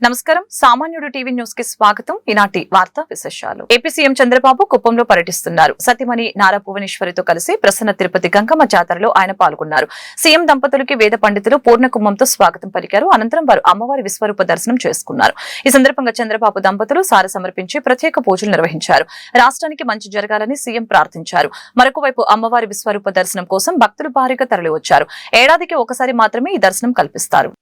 నమస్కారం సామాన్యుడు TV news కి స్వాగతం. ఈనాటి వార్తా విశేషాలు. ఏపీ సీఎం చంద్రబాబు కుప్పంలో పర్యటిస్తున్నారు. సతీమణి నారా భువనేశ్వరితో కలిసి ప్రసన్న తిరుపతి గంగమ్మ జాతరలో ఆయన పాల్గొన్నారు. సీఎం దంపతులకి వేద పండితులు పూర్ణ కుంభంతో స్వాగతం పలికారు. అనంతరం వారు అమ్మవారి విశ్వరూప దర్శనం చేసుకున్నారు. ఈ సందర్భంగా చంద్రబాబు దంపతులు సారె సమర్పించి ప్రత్యేక పూజలు నిర్వహించారు. రాష్ట్రానికి మంచి జరగాలని సీఎం ప్రార్థించారు. మరొక వైపు అమ్మవారి విశ్వరూప దర్శనం కోసం భక్తులు భారీగా తరలివచ్చారు. ఏడాదికి ఒకసారి మాత్రమే ఈ దర్శనం కల్పిస్తారు.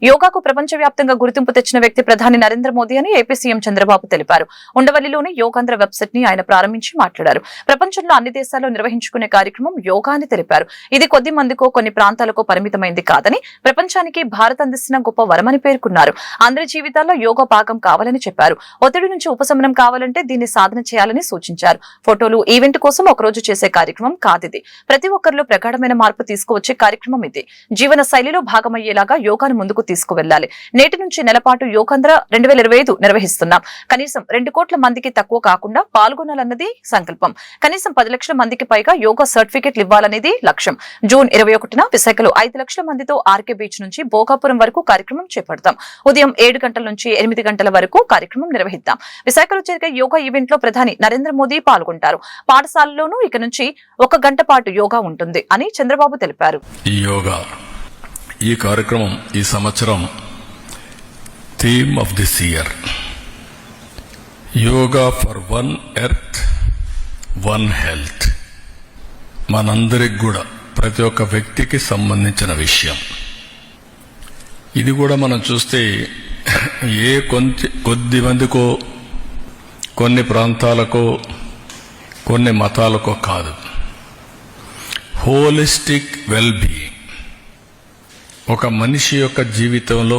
యోగాకు ప్రపంచవ్యాప్తంగా గుర్తింపు తెచ్చిన వ్యక్తి ప్రధాని నరేంద్ర మోదీ అని ఏపీ సీఎం చంద్రబాబు తెలిపారు. ఉండవల్లిలోని యోగాంధ్ర వెబ్సైట్ ని ఆయన ప్రారంభించి మాట్లాడారు. ప్రపంచంలో అన్ని దేశాల్లో నిర్వహించుకునే కార్యక్రమం యోగా అని తెలిపారు. ఇది కొద్ది మందికో కొన్ని ప్రాంతాలకు పరిమితమైంది కాదని, ప్రపంచానికి భారత్ అందిస్తున్న గొప్ప వరమని పేర్కొన్నారు. అందరి జీవితాల్లో యోగా భాగం కావాలని చెప్పారు. ఒత్తిడి నుంచి ఉపశమనం కావాలంటే దీన్ని సాధన చేయాలని సూచించారు. ఫోటోలు ఈవెంట్ కోసం ఒకరోజు చేసే కార్యక్రమం కాదిది. ప్రతి ఒక్కరిలో ప్రగాఢమైన మార్పు తీసుకువచ్చే కార్యక్రమం ఇది. జీవన శైలిలో భాగమయ్యేలాగా యోగాను ముందుకు తీసుకువెళ్లాలి. నేటి నుంచి నెలపాటు యోగాంధ్ర 2025 నిర్వహిస్తున్నాం. కనీసం 2 కోట్ల మందికి తక్కువ కాకుండా పాల్గొనాలన్నది సంకల్పం. కనీసం 10 లక్షల మందికి పైగా యోగా సర్టిఫికెట్లు ఇవ్వాలనేది లక్ష్యం. జూన్ 21న విశాఖలో 5 లక్షల మందితో ఆర్కే బీచ్ నుంచి భోగాపురం వరకు కార్యక్రమం చేపడతాం. ఉదయం 7 గంటల నుంచి 8 గంటల వరకు కార్యక్రమం నిర్వహిద్దాం. విశాఖలో జరిగే యోగా ఈవెంట్ లో ప్రధాని నరేంద్ర మోదీ పాల్గొంటారు. పాఠశాలలోనూ ఇక నుంచి 1 గంట పాటు యోగా ఉంటుంది అని చంద్రబాబు తెలిపారు. ఈ కార్యక్రమం ఈ సంవత్సరం theme of this year yoga for one earth one health. మనందరికి కూడా ప్రతి ఒక్క వ్యక్తికి సంబంధించిన విషయం. ఇది కూడా మనం చూస్తే కొద్ది మందికో కొన్ని ప్రాంతాలకో కొన్ని మతాలకో కాదు, హోలిస్టిక్ వెల్ బీయింగ్. ఒక మనిషి యొక్క జీవితంలో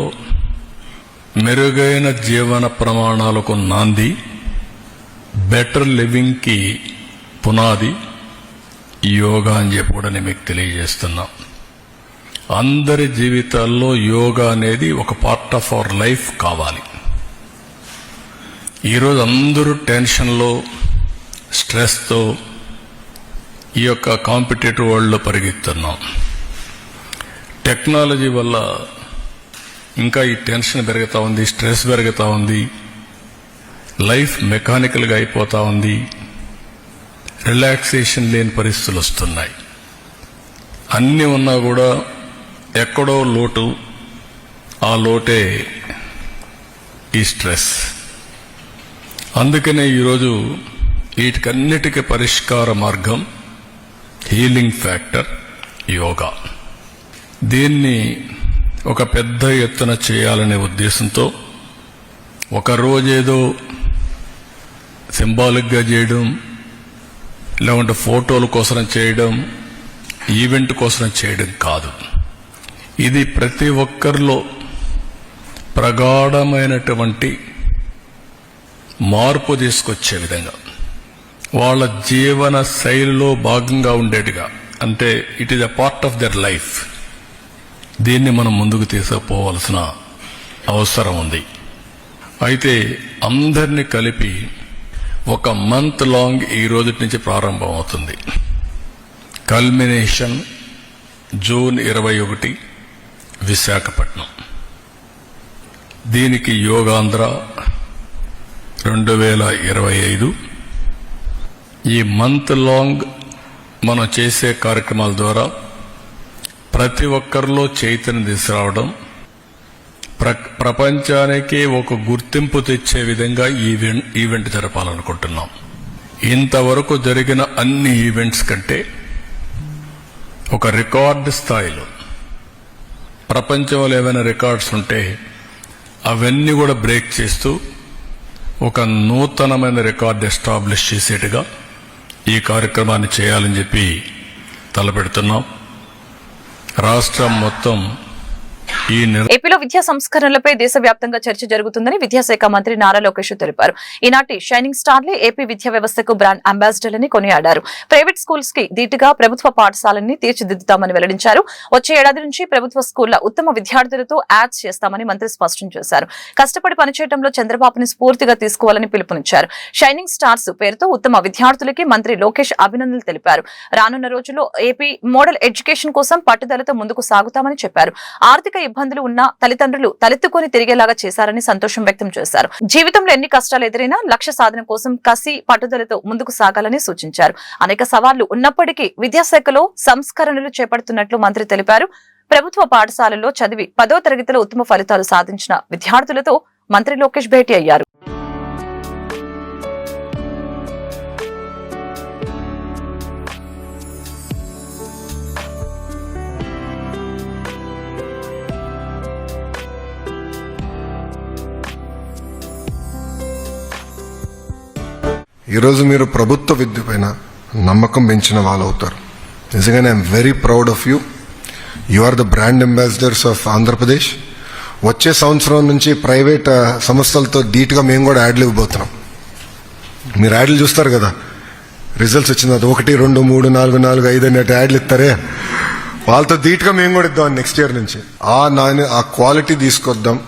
మెరుగైన జీవన ప్రమాణాలకు నాంది, బెటర్ లివింగ్కి పునాది యోగా అని చెప్పి కూడా నేను మీకు తెలియజేస్తున్నా. అందరి జీవితాల్లో యోగా అనేది ఒక పార్ట్ ఆఫ్ అవర్ లైఫ్ కావాలి. ఈరోజు అందరూ టెన్షన్లో, స్ట్రెస్తో ఈ యొక్క కాంపిటేటివ్ వరల్డ్లో పరిగెత్తున్నాం. టెక్నాలజీ వల్ల ఇంకా ఈ టెన్షన్ పెరుగుతూ ఉంది, స్ట్రెస్ పెరుగుతూ ఉంది, లైఫ్ మెకానికల్గా అయిపోతూ ఉంది, రిలాక్సేషన్ లేని పరిస్థితులు వస్తున్నాయి. అన్నీ ఉన్నా కూడా ఎక్కడో లోటు, ఆ లోటే ఈ స్ట్రెస్. అందుకనే ఈరోజు వీటికన్నిటికీ పరిష్కార మార్గం, హీలింగ్ ఫ్యాక్టర్ యోగా. దీన్ని ఒక పెద్ద ఎత్తున చేయాలనే ఉద్దేశంతో ఒక రోజేదో సింబాలిక్గా చేయడం, లేకుంటే ఫోటోల కోసం చేయడం, ఈవెంట్ కోసం చేయడం కాదు. ఇది ప్రతి ఒక్కరిలో ప్రగాఢమైనటువంటి మార్పు తీసుకొచ్చే విధంగా, వాళ్ళ జీవన శైలిలో భాగంగా ఉండేట్టుగా, అంటే it is a part of their life. దీన్ని మనం ముందుకు తీసుకుపోవాల్సిన అవసరం ఉంది. అయితే అందరినీ కలిపి ఒక మంత్ లాంగ్ ఈ రోజు నుంచి ప్రారంభం అవుతుంది. Culmination June 21 Visakhapatnam. దీనికి యోగాంధ్ర 2025 ఈ మంత్ లాంగ్ మనం చేసే కార్యక్రమాల ద్వారా ప్రతి ఒక్కరిలో చైతన్యం తీసుకురావడం, ప్రపంచానికి ఒక గుర్తింపు తెచ్చే విధంగా ఈవెంట్ జరపాలనుకుంటున్నాం. ఇంతవరకు జరిగిన అన్ని ఈవెంట్స్ కంటే ఒక రికార్డు స్థాయిలో ప్రపంచంలో ఏమైనా రికార్డ్స్ ఉంటే అవన్నీ కూడా బ్రేక్ చేస్తూ ఒక నూతనమైన రికార్డు ఎస్టాబ్లిష్ చేసేట్టుగా ఈ కార్యక్రమాన్ని చేయాలని చెప్పి తలపెడుతున్నాం. రాష్ట్రం మొత్తం ఏపీలో విద్యా సంస్కరణలపై దేశవ్యాప్తంగా చర్చ జరుగుతుందని విద్యాశాఖ మంత్రి నారా లోకేష్ తెలిపారు. ఈనాటి షైనింగ్ స్టార్లే ఏపీ విద్యా వ్యవస్థకు బ్రాండ్ అంబాసిడర్లని కొనియాడారు. ప్రైవేట్ స్కూల్స్ కి ధీటుగా ప్రభుత్వ పాఠశాలని తీర్చిదిద్దుతామని వెల్లడించారు. వచ్చే ఏడాది నుంచి ప్రభుత్వ స్కూళ్ల ఉత్తమ విద్యార్థులతో యాడ్స్ చేస్తామని మంత్రి స్పష్టం చేశారు. కష్టపడి పనిచేయడంలో చంద్రబాబుని స్ఫూర్తిగా తీసుకోవాలని పిలుపునిచ్చారు. షైనింగ్ స్టార్స్ పేరుతో ఉత్తమ విద్యార్థులకి మంత్రి లోకేష్ అభినందనలు తెలిపారు. రానున్న రోజుల్లో ఏపీ మోడల్ ఎడ్యుకేషన్ కోసం పట్టుదలతో ముందుకు సాగుతామని చెప్పారు. ఆర్థిక ఇబ్బందులు ఉన్న తల్లిదండ్రులు తలెత్తుకొని తిరిగేలాగా చేశారని సంతోషం వ్యక్తం చేశారు. జీవితంలో ఎన్ని కష్టాలు ఎదురైనా లక్ష్య సాధన కోసం కసి పట్టుదలతో ముందుకు సాగాలని సూచించారు. అనేక సవాళ్లు ఉన్నప్పటికీ విద్యాశాఖలో సంస్కరణలు చేపడుతున్నట్లు మంత్రి తెలిపారు. ప్రభుత్వ పాఠశాలల్లో చదివి 10వ తరగతిలో ఉత్తమ ఫలితాలు సాధించిన విద్యార్థులతో మంత్రి లోకేష్ భేటీ అయ్యారు. ఈరోజు మీరు ప్రభుత్వ విద్య పైన నమ్మకం పెంచిన వాళ్ళు అవుతారు. నిజంగానే I'm very proud of you. You are the brand ambassadors of Andhra Pradesh. వచ్చే సంవత్సరం నుంచి ప్రైవేట్ సంస్థలతో ధీటుగా మేము కూడా యాడ్లు ఇవ్వబోతున్నాం. మీరు యాడ్లు చూస్తారు కదా, రిజల్ట్స్ వచ్చిన 1, 2, 3, 4, 4, 5 అనే యాడ్లు ఇస్తారే, వాళ్ళతో ధీటుగా మేము కూడా ఇద్దాం నెక్స్ట్ ఇయర్ నుంచి. ఆ క్వాలిటీ తీసుకొద్దాం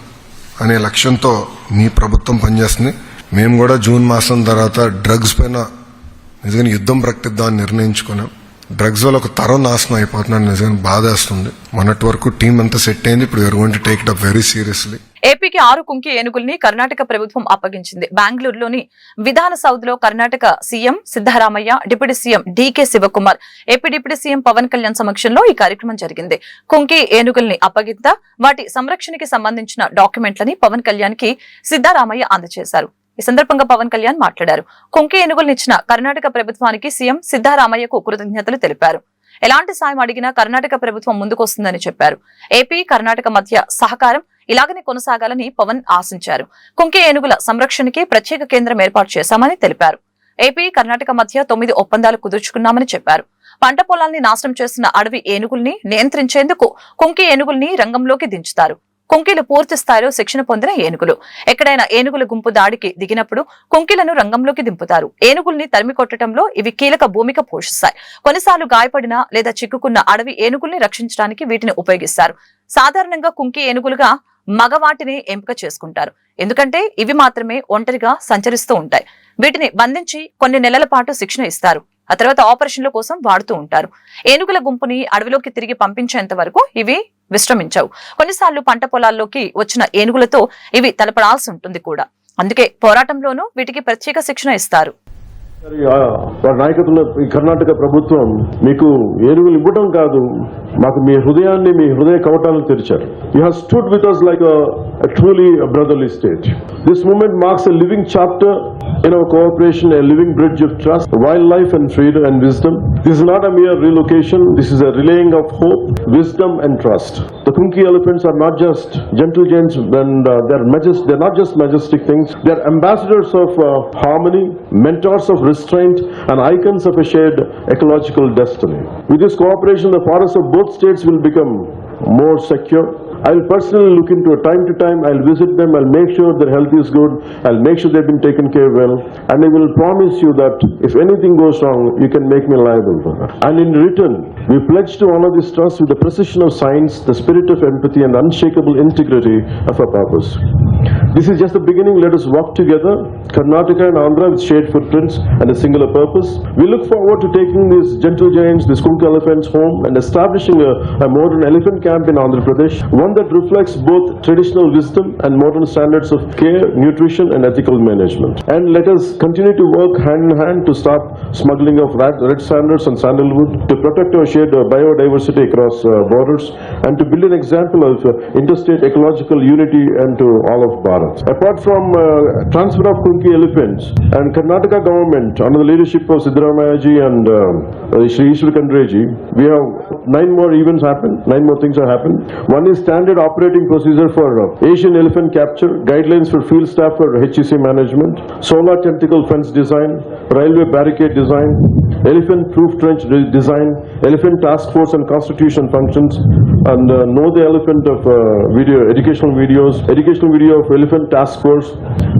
అనే లక్ష్యంతో మీ ప్రభుత్వం పనిచేస్తుంది. మేము కూడా జూన్ మాసం తర్వాత డ్రగ్స్ పైన నిజంగా యుద్ధం ప్రకటిద్దామని నిర్ణయించుకున్నాం. డ్రగ్స్ వల్ల ఒక తరం నాశనం అయిపోతున్నాడు. నిజంగా బాధేస్తుంది. మొన్నటి వరకు టీం అంతా సెట్ అయింది. ఇప్పుడు we are going to take it up very seriously. ఏపీకి 6 కుంకి ఏనుగుల్ని కర్ణాటక ప్రభుత్వం అప్పగించింది. బెంగళూరులోని విధాన సౌధ్ లో Karnataka CM Siddaramaiah, deputy CM DK Shivakumar, AP deputy CM Pawan Kalyan సమక్షంలో ఈ కార్యక్రమం జరిగింది. కుంకి ఏనుగుల్ని అప్పగింత వాటి సంరక్షణకి సంబంధించిన డాక్యుమెంట్లని పవన్ కళ్యాణ్ కి సిద్దరామయ్య అందజేశారు. ఈ సందర్భంగా పవన్ కళ్యాణ్ మాట్లాడారు. కుంకి ఏనుగులనిచ్చిన కర్ణాటక ప్రభుత్వానికి సీఎం సిద్దరామయ్యకు కృతజ్ఞతలు తెలిపారు. ఎలాంటి సాయం అడిగినా కర్ణాటక ప్రభుత్వం ముందుకొస్తుందని చెప్పారు. ఏపీ కర్ణాటక మధ్య సహకారం ఇలాగనే కొనసాగాలని పవన్ ఆశించారు. కుంకి ఏనుగుల సంరక్షణకి ప్రత్యేక కేంద్రం ఏర్పాటు చేశామని తెలిపారు. ఏపీ కర్ణాటక మధ్య 9 ఒప్పందాలు కుదుర్చుకున్నామని చెప్పారు. పంట పొలాల్ని నాశనం చేసిన అడవి ఏనుగుల్ని నియంత్రించేందుకు కుంకి ఏనుగుల్ని రంగంలోకి దించుతారు. కుంకీలు పూర్తి స్థాయిలో శిక్షణ పొందిన ఏనుగులు. ఎక్కడైనా ఏనుగుల గుంపు దాడికి దిగినప్పుడు కుంకీలను రంగంలోకి దింపుతారు. ఏనుగుల్ని తరిమి కొట్టడంలో ఇవి కీలక భూమిక పోషిస్తాయి. కొన్నిసార్లు గాయపడిన లేదా చిక్కుకున్న అడవి ఏనుగుల్ని రక్షించడానికి వీటిని ఉపయోగిస్తారు. సాధారణంగా కుంకి ఏనుగులుగా మగవాటిని ఎంపిక చేసుకుంటారు. ఎందుకంటే ఇవి మాత్రమే ఒంటరిగా సంచరిస్తూ ఉంటాయి. వీటిని బంధించి కొన్ని నెలల పాటు శిక్షణ ఇస్తారు. ఆ తర్వాత ఆపరేషన్ల కోసం వాడుతూ ఉంటారు. ఏనుగుల గుంపుని అడవిలోకి తిరిగి పంపించేంత వరకు ఇవి విశ్రమించవు. కొన్నిసార్లు పంట పొలాల్లోకి వచ్చిన ఏనుగులతో ఇవి తలపడాల్సి ఉంటుంది కూడా. అందుకే పోరాటంలోనూ వీటికి ప్రత్యేక శిక్షణ ఇస్తారు. వారి నాయకత్వంలో ఈ కర్ణాటక ప్రభుత్వం మీకు ఏనుగులు ఇవ్వడం కాదు, మాకు మీ హృదయాన్ని, మీ హృదయ కవటాలను తెరిచారు. You have stood with us like a truly brotherly state. This movement marks a living chapter in our cooperation, a living bridge of trust, wildlife and freedom and wisdom. This is not a mere relocation. This is a relaying of hope, wisdom and trust. The Kunki elephants are not just gentle giants, and they're not just majestic things. They're ambassadors of harmony, mentors of restraint, and icons of a shared ecological destiny. With this cooperation, the forests of both states will become more secure. I'll personally look into it time to time. I'll visit them. I'll make sure their health is good. I'll make sure they've been taken care of well. And I will promise you that if anything goes wrong, you can make me liable for that. And in return, we pledge to honor this trust with the precision of science, the spirit of empathy, and the unshakable integrity of our purpose. This is just the beginning. Let us work together, Karnataka and Andhra, with shared footprints and a singular purpose. We look forward to taking these gentle giants, these Kunkka elephants, home and establishing a modern elephant camp in Andhra Pradesh, one that reflects both traditional wisdom and modern standards of care, nutrition and ethical management. And let us continue to work hand in hand to stop smuggling of red sandals and sandalwood, to protect our shared biodiversity across borders, and to build an example of interstate ecological unity and to all of Bharat. Apart from transfer of Kunki elephants, and Karnataka government under the leadership of Siddaramayaji and Shri Ishwar Kandreji, we have 9 more events happen, 9 more things have happened. One is standard operating procedure for Asian elephant capture, guidelines for field staff for HEC management, solar tentacle fence design, railway barricade design, elephant proof trench design, elephant task force and constitution functions, and know the elephant of video, educational video of elephant task force,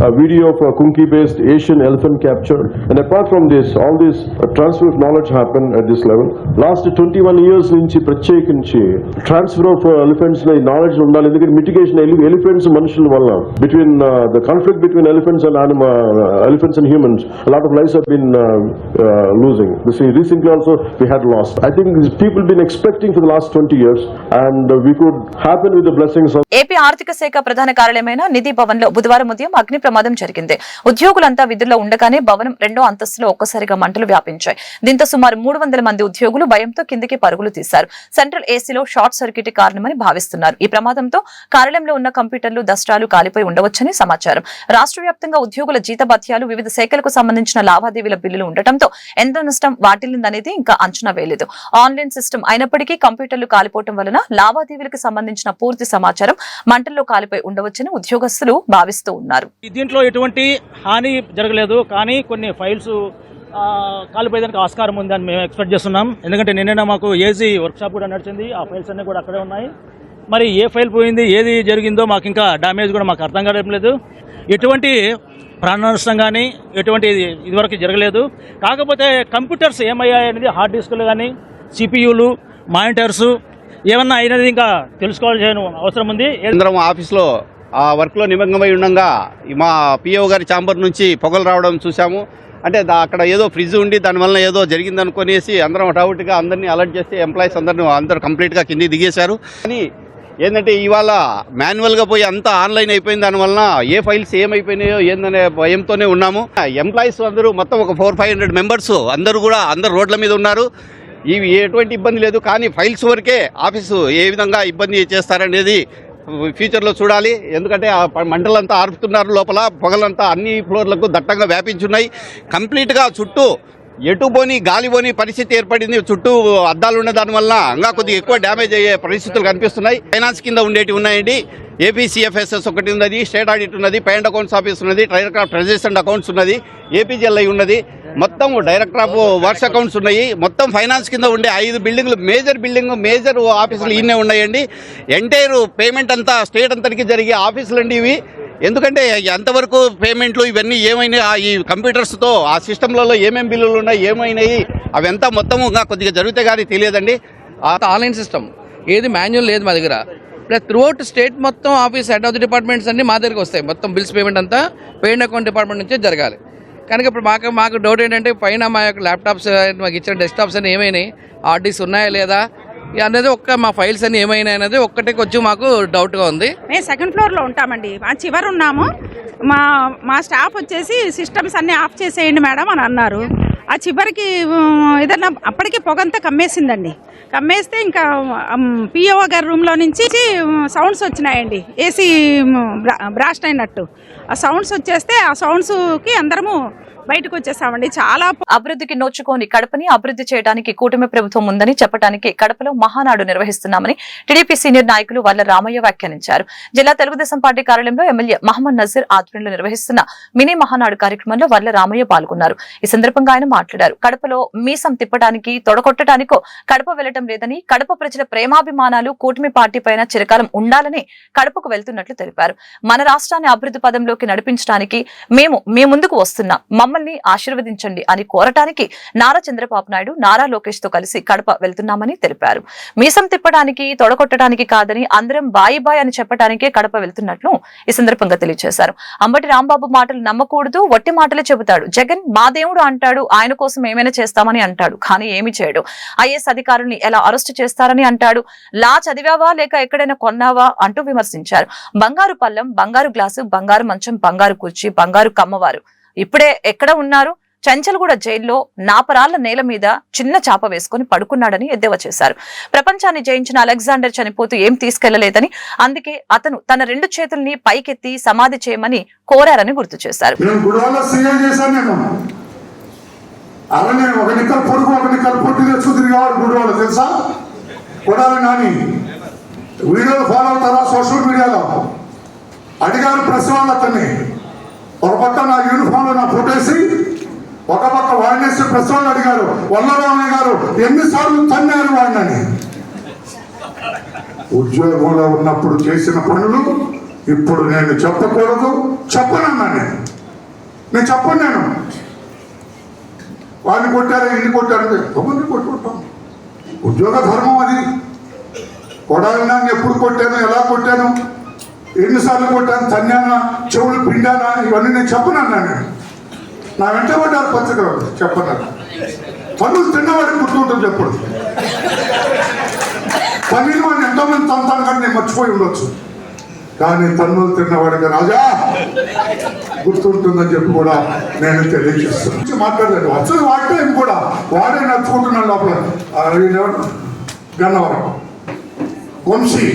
a video of Kunki based Asian elephant capture. And apart from this, all this transfer of knowledge happen at this level. Last 21 years నుంచి ప్రత్యేకించి transfer of elephants knowledge ఉండాలి. ఎందుకంటే mitigation elephants మనుషుల వల్ల between the conflict between elephants and humans lot of lifes have been losing. Recently also we had lost. I think these people been expecting for the last 20 years and we could happen with the blessings of AP ఆర్థిక శాఖ ప్రధాన కార్యాలయమైన నిధి భవన్ లో బుధవారం ఉదయం అగ్ని ప్రమాదం జరిగింది. ఉద్యోగులంతా విధుల్లో ఉండగానే భవనం 2వ అంతస్తులో ఒక్కసారిగా మంటలు వ్యాపించాయి. దీంతో సుమారు 300 మంది ఉద్యోగులు భయంతో కిందికి పరుగులు తీశారు. సెంట్రల్ ఏసీలో షార్ట్ సర్క్యూట్ కారణమని భావిస్తున్నారు. ఈ ప్రమాదంతో కార్యాలయంలో ఉన్న కంప్యూటర్లు, దస్త్రాలు కాలిపోయి ఉండవచ్చని సమాచారం. రాష్ట్ర వ్యాప్తంగా ఉద్యోగుల జీతభత్యాలు, వివిధ శాఖలకు సంబంధించిన లావాదేవీల బిల్లులు ఉండటంతో ఎంత నష్టం వాటిల్లిందనేది ఇంకా అంచనా వేయలేదు. ఆన్లైన్ సిస్టమ్ అయినప్పటికీ కంప్యూటర్లు కాలిపోవడం వలన లావాదేవీలకు సంబంధించిన పూర్తి సమాచారం మంటల్లో కాలిపోయి ఉండవచ్చని ఉద్యోగస్తులు భావిస్తూ ఉన్నారు. దీంట్లో ఎటువంటి హాని జరగలేదు, కానీ కొన్ని ఫైల్స్ కాలిపోయేదానికి ఆస్కారం ఉందని మేము ఎక్స్పెక్ట్ చేస్తున్నాం. ఎందుకంటే నిన్న మాకు ఏజీ వర్క్షాప్ కూడా నడిచింది, ఆ ఫైల్స్ అన్నీ కూడా అక్కడే ఉన్నాయి. మరి ఏ ఫైల్ పోయింది, ఏది జరిగిందో మాకు ఇంకా డ్యామేజ్ కూడా మాకు అర్థం కావడం లేదు. ఎటువంటి ప్రాణ నష్టం కానీ ఎటువంటి ఇదివరకు జరగలేదు. కాకపోతే కంప్యూటర్స్ ఏమయ్యాయి అనేది, హార్డ్ డిస్కులు కానీ, సిపియూలు, మానిటర్స్ ఏమన్నా అయినది ఇంకా తెలుసుకోవాల్సిన అవసరం ఉంది. అందరం ఆఫీస్లో ఆ వర్క్లో నిమగ్నమై ఉండగా మా పిఓ గారి ఛాంబర్ నుంచి పొగలు రావడం చూసాము. అంటే అక్కడ ఏదో ఫ్రిడ్జ్ ఉండి దానివల్ల ఏదో జరిగిందనుకునేసి అందరం డౌట్గా అందరినీ అలర్ట్ చేస్తే ఎంప్లాయీస్ అందరూ కంప్లీట్గా కిందికి దిగేశారు. కానీ ఏంటంటే ఇవాళ మాన్యువల్గా పోయి అంతా ఆన్లైన్ అయిపోయింది, దానివల్ల ఏ ఫైల్స్ ఏమైపోయినాయో ఏందనే భయంతోనే ఉన్నాము. ఎంప్లాయీస్ అందరూ మొత్తం ఒక 400-500 మెంబర్స్ అందరూ రోడ్ల మీద ఉన్నారు. ఇవి ఎటువంటి ఇబ్బంది లేదు, కానీ ఫైల్స్ వరకే ఆఫీసు ఏ విధంగా ఇబ్బంది చేస్తారనేది ఫ్యూచర్లో చూడాలి. ఎందుకంటే ఆ మంటలంతా ఆర్పుతున్నారు, లోపల పొగలంతా అన్ని ఫ్లోర్లకు దట్టంగా వ్యాపించున్నాయి. కంప్లీట్గా చుట్టూ ఎటు పోని గాలి పోని పరిస్థితి ఏర్పడింది. చుట్టూ అద్దాలు ఉన్న దానివల్ల ఇంకా కొద్దిగా ఎక్కువ డ్యామేజ్ అయ్యే పరిస్థితులు కనిపిస్తున్నాయి. ఫైనాన్స్ కింద ఉండేవి ఉన్నాయండి. ఏపీసీఎఫ్ఎస్ఎస్ ఒకటి ఉన్నది, స్టేట్ ఆడిట్ ఉన్నది, పేమెంట్ అకౌంట్స్ ఆఫీస్ ఉన్నది, director of treasuries and accounts ఉన్నది, ఏపీజీఎల్ఐ ఉన్నది, మొత్తం డైరెక్టర్ ఆఫ్ వర్క్స్ అకౌంట్స్ ఉన్నాయి. మొత్తం ఫైనాన్స్ కింద ఉండే 5 బిల్డింగ్లు, మేజర్ ఆఫీసులు ఈయనే ఉన్నాయండి. ఎంటైర్ పేమెంట్ అంతా స్టేట్ అంతటికి జరిగే ఆఫీసులు అండి ఇవి. ఎందుకంటే ఎంతవరకు పేమెంట్లు ఇవన్నీ ఏమైనా ఈ కంప్యూటర్స్తో ఆ సిస్టంలలో ఏమేమి బిల్లులు ఉన్నాయి, ఏమైనాయి అవంతా మొత్తము కొద్దిగా జరిగితే కానీ తెలియదండి. ఆన్లైన్ సిస్టమ్ ఏది మాన్యువల్ లేదు మా దగ్గర. ప్లస్ త్రూఅవుట్ స్టేట్ మొత్తం office head of the departments అన్ని మా దగ్గరికి వస్తాయి. మొత్తం బిల్స్ పేమెంట్ అంతా పేమెంట్ అకౌంట్ డిపార్ట్మెంట్ నుంచే జరగాలి. కనుక ఇప్పుడు మాకు డౌట్ ఏంటంటే పైన మా యొక్క ల్యాప్టాప్స్ మాకు ఇచ్చిన డెస్క్టాప్స్ అన్ని ఏమైనాయి, హార్డ్ ఉన్నాయా లేదా అనేది మా ఫైల్స్ అన్ని ఏమైనా అనేది ఒక్కటే కొంచెం మాకు డౌట్గా ఉంది. మేము 2nd ఫ్లోర్లో ఉంటామండి, ఆ చివరి ఉన్నాము. మా స్టాఫ్ వచ్చేసి సిస్టమ్స్ అన్ని ఆఫ్ చేసేయండి మేడం అని అన్నారు. ఆ చివరికి ఏదన్నా అప్పటికే పొగంతా కమ్మేసిందండి. కమ్మేస్తే ఇంకా పిఓ గారి రూమ్లో నుంచి సౌండ్స్ వచ్చినాయండి, ఏసీ బ్రాస్ట్ అయినట్టు. ఆ సౌండ్స్ వచ్చేస్తే ఆ సౌండ్స్కి అందరము బయటకు వచ్చేసామండి. చాలా అభివృద్ధికి నోచుకోని కడపని అభివృద్ధి చేయడానికి కూటమి ప్రభుత్వం ఉందని చెప్పడానికి కడపలో మహానాడు నిర్వహిస్తున్నామని టీడీపీ సీనియర్ నాయకులు వల్ల రామయ్య వ్యాఖ్యానించారు. జిల్లా తెలుగుదేశం పార్టీ కార్యాలయంలో ఎమ్మెల్యే మహమ్మద్ నజీర్ ఆధ్వర్యంలో నిర్వహిస్తున్న మినీ మహానాడు కార్యక్రమంలో వల్ల రామయ్య పాల్గొన్నారు. ఈ సందర్భంగా ఆయన మాట్లాడారు. కడపలో మీసం తిప్పడానికి తొడగొట్టడానికో కడప వెళ్లడం లేదని, కడప ప్రజల ప్రేమాభిమానాలు కూటమి పార్టీ పైన చిరకాలం ఉండాలని కడపకు వెళ్తున్నట్లు తెలిపారు. మన రాష్ట్రాన్ని అభివృద్ధి పదంలోకి నడిపించడానికి మేము మీ ముందుకు వస్తున్నాం. మమ్మల్ని మమ్మల్ని ఆశీర్వదించండి అని కోరటానికి నారా చంద్రబాబు నాయుడు నారా లోకేష్ తో కలిసి కడప వెళ్తున్నామని తెలిపారు. మీసం తిప్పడానికి తొడగొట్టడానికి కాదని అందరం బాయి బాయ్ అని చెప్పడానికే కడప వెళ్తున్నట్లు ఈ సందర్భంగా తెలియజేశారు. అంబటి రాంబాబు మాటలు నమ్మకూడదు, వట్టి మాటలే చెబుతాడు. జగన్ మా దేవుడు అంటాడు, ఆయన కోసం ఏమైనా చేస్తామని అంటాడు, కానీ ఏమి చేయడు. ఐఏఎస్ అధికారుల్ని ఎలా అరెస్టు చేస్తారని అంటాడు. లా చదివావా లేక ఎక్కడైనా కొన్నావా అంటూ విమర్శించారు. బంగారు పళ్ళం, బంగారు గ్లాసు, బంగారు మంచం, బంగారు కుర్చీ, బంగారు కమ్మవారు ఇప్పుడే ఎక్కడ ఉన్నారు? చంచల్గూడ జైల్లో నాపరాళ్ల నేల మీద చిన్న చాప వేసుకుని పడుకున్నాడని ఎద్దేవా చేశారు. ప్రపంచాన్ని జయించిన అలెగ్జాండర్ చనిపోతూ ఏం తీసుకెళ్లలేదని, అందుకే అతను తన 2 చేతుల్ని పైకెత్తి సమాధి చేయమని కోరారని గుర్తు చేశారు. అలానే ఒక నిక్కలు పొడుగు ఒక నిక్కలు పొట్టి తెచ్చుకుని కావాలి గుడివాళ్ళు తెలుసా? కొడాలి నాని వీడియోలు ఫాలో అవుతారా? సోషల్ మీడియాలో అడిగారు ప్రెస్ వాళ్ళు అతన్ని. ఒక పక్క నా యూనిఫామ్ లో నా ఫోటోసి, ఒక పక్క వాడినేసి ప్రెస్ వాళ్ళు అడిగారు, వల్లరామయ్య గారు ఎన్నిసార్లు తన్నారు వాడినని. ఉద్యోగంలో ఉన్నప్పుడు చేసిన పనులు ఇప్పుడు నేను చెప్పకూడదు, చెప్పనన్నా నేను చెప్పను. నేను వాడిని కొట్టారు, ఇల్లు కొట్టారు, ఎవరిని కొట్టుకుంటాం. ఉద్యోగ ధర్మం అది. కొడాలి నాన్ని ఎప్పుడు కొట్టాను, ఎలా కొట్టాను, ఎన్నిసార్లు కొట్టాను, తన్నానా, చెవులు పిండానా, ఇవన్నీ నేను చెప్పనన్నా. నేను నా వెంట పడ్డారు పత్రికలు, చెప్పన్నారు. పనులు తిన్నవాడికి గుర్తుంటుంది ఎప్పుడు. పన్నీరు వాడిని ఎంతోమంది తంతాను కానీ నేను మర్చిపోయి ఉండొచ్చు, కానీ తన్నులు తిన్నవాడికి రాజా గుర్తుంటుందని చెప్పి కూడా నేను తెలియజేస్తాను. మాట్లాడలేదు వచ్చేది వాడితే కూడా వాడే నచ్చుకుంటున్నాను లోపల. గన్నవరం వంశీ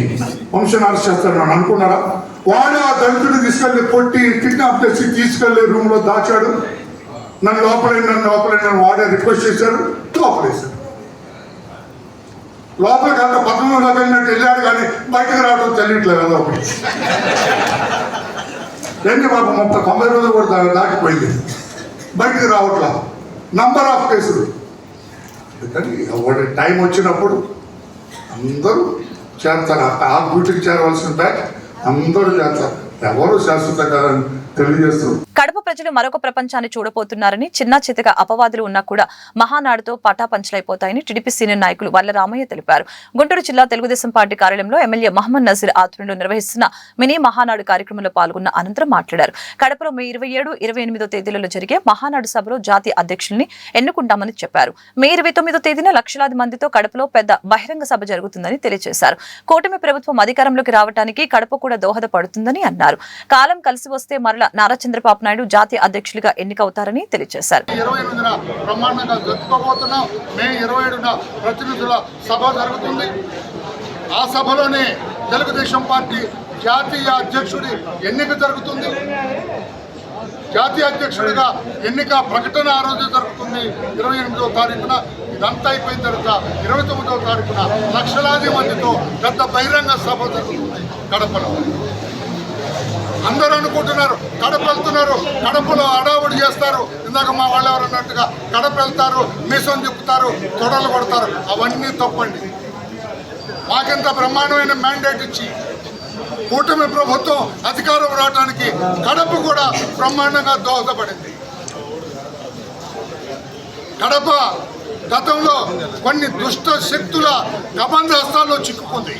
నాశ చేస్తాను అనుకున్నారా? వాడే ఆ దళితుడిని తీసుకెళ్ళి కొట్టి కిడ్నాప్ చేసి తీసుకెళ్లి రూమ్ లో దాచాడు. నన్ను లోపల వాడే రిక్వెస్ట్ చేశారు, లోపలేశారు. లోపలికి అంత 19లోకి వెళ్ళినట్టు వెళ్ళాడు కానీ బయటకు రావడం తెలియట్లేదు. లోపల ఎన్ని బాబు 90 రోజులు కూడా దాటిపోయింది, బయటకు రావట్లా. నంబర్ ఆఫ్ కేసులు. కానీ టైం వచ్చినప్పుడు అందరూ చేస్తారు. ఆ డ్యూటీకి చేరవలసిన టైం అందరూ చేస్తారు. ఎవరు శాశ్వత కాదని తెలియజేస్తూ కడప ప్రజలు మరొక ప్రపంచాన్ని చూడబోతున్నారని, చిన్న చితగా అపవాదులు ఉన్నా కూడా మహానాడుతో పటాపంచలైపోతాయని టీడీపీ సీనియర్ నాయకులు వల్ల రామయ్య తెలిపారు. గుంటూరు జిల్లా తెలుగుదేశం పార్టీ కార్యాలయంలో ఎమ్మెల్యే మహమ్మద్ నజీర్ ఆధ్వర్యంలో నిర్వహిస్తున్న మినీ మహానాడు కార్యక్రమంలో పాల్గొన్న అనంతరం మాట్లాడారు. కడపలో మే 27, 28 తేదీలలో జరిగే మహానాడు సభలో జాతీయ అధ్యక్షుల్ని ఎన్నుకుంటామని చెప్పారు. మే 29వ తేదీన లక్షలాది మందితో కడపలో పెద్ద బహిరంగ సభ జరుగుతుందని తెలియజేశారు. కూటమి ప్రభుత్వం అధికారంలోకి రావడానికి కడప కూడా దోహదపడుతుందని అన్నారు. కాలం కలిసి వస్తే మరల నారా చంద్రబాబు నాయుడు జాతీయ అధ్యక్షులుగా ఎన్నికవుతారని తెలియజేశారు. 28న బ్రహ్మాండంగా జరుపుకోబోతున్నాం. మే 27న ప్రతినిధుల సభ జరుగుతుంది. ఆ సభలోనే తెలుగుదేశం పార్టీ జాతీయ అధ్యక్షుడి ఎన్నిక జరుగుతుంది. జాతీయ అధ్యక్షుడిగా ఎన్నిక ప్రకటన ఆ రోజు జరుగుతుంది 28వ తారీఖున. ఇదంతా అయిపోయిన తర్వాత 29వ తారీఖున లక్షలాది మందితో పెద్ద బహిరంగ సభ జరుగుతుంది కడపలో. అందరూ అనుకుంటున్నారు కడప వెళ్తున్నారు, కడపలో అడావుడి చేస్తారు. ఇందాక మా వాళ్ళు ఎవరు అన్నట్టుగా కడప వెళ్తారు, మీసం తిప్పుతారు, తొడలు కొడతారు. అవన్నీ తప్పండి. మాకింత బ్రహ్మాండమైన మ్యాండేట్ ఇచ్చి కూటమి ప్రభుత్వం అధికారం రావడానికి కడప కూడా బ్రహ్మాండంగా దోహదపడింది. కడప గతంలో కొన్ని దుష్ట శక్తుల కబంధ హస్తాల్లో చిక్కుకుంది.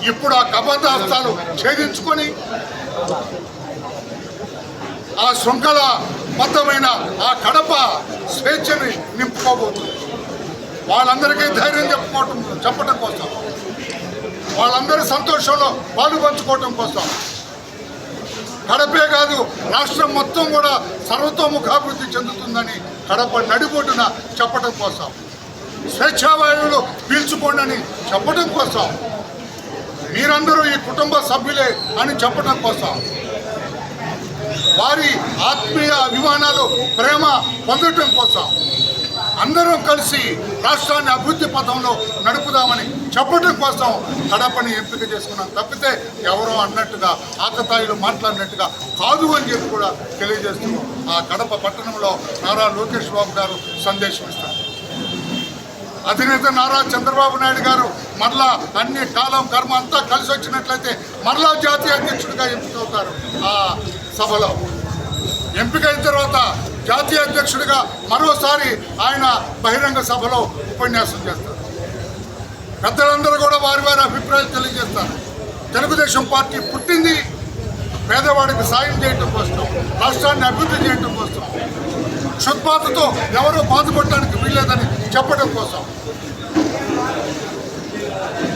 ఇప్పుడు ఆ కబంధ హస్తాలు ఛేదించుకొని ఆ శృంఖల బద్దమైన ఆ కడప స్వేచ్ఛని నింపుకోబోతుంది. వాళ్ళందరికీ ధైర్యం చెప్పడం కోసం, వాళ్ళందరి సంతోషంలో పాలు పంచుకోవటం కోసం, కడపే కాదు రాష్ట్రం మొత్తం కూడా సర్వతోముఖాభివృద్ధి చెందుతుందని కడప నడిబొడ్డున చెప్పడం కోసం, స్వేచ్ఛావాయువులు పీల్చుకోండి అని చెప్పడం కోసం, మీరందరూ ఈ కుటుంబ సభ్యులే అని చెప్పడం కోసం, వారి ఆత్మీయ అభిమానాలు ప్రేమ పొందటం కోసం అందరం కలిసి రాష్ట్రాన్ని అభివృద్ధి పథంలో నడుపుదామని చెప్పడం కోసం కడపని ఎంపిక చేసుకున్నాం. తప్పితే ఎవరో అన్నట్టుగా ఆకతాయిలు మాట్లాడినట్టుగా కాదు అని చెప్పి కూడా తెలియజేస్తూ ఆ కడప పట్టణంలో నారా లోకేష్ బాబు గారు సందేశం ఇస్తారు. అధినేత నారా చంద్రబాబు నాయుడు గారు మరలా అన్ని కాలం కర్మ అంతా కలిసి వచ్చినట్లయితే మరలా జాతీయ అధ్యక్షుడిగా ఎంపికవుతారు. ఆ సభలో ఎంపికైన తర్వాత జాతీయ అధ్యక్షుడిగా మరోసారి ఆయన బహిరంగ సభలో ఉపన్యాసం చేస్తారు. పెద్దలందరూ కూడా వారి వారి అభిప్రాయాలు తెలియజేస్తారు. తెలుగుదేశం పార్టీ పుట్టింది పేదవాడికి సాయం చేయటం కోసం, రాష్ట్రాన్ని అభివృద్ధి చేయటం కోసం, క్షుత్పాతతో ఎవరో బాధపడటానికి వీల్లేదని చెప్పడం కోసం,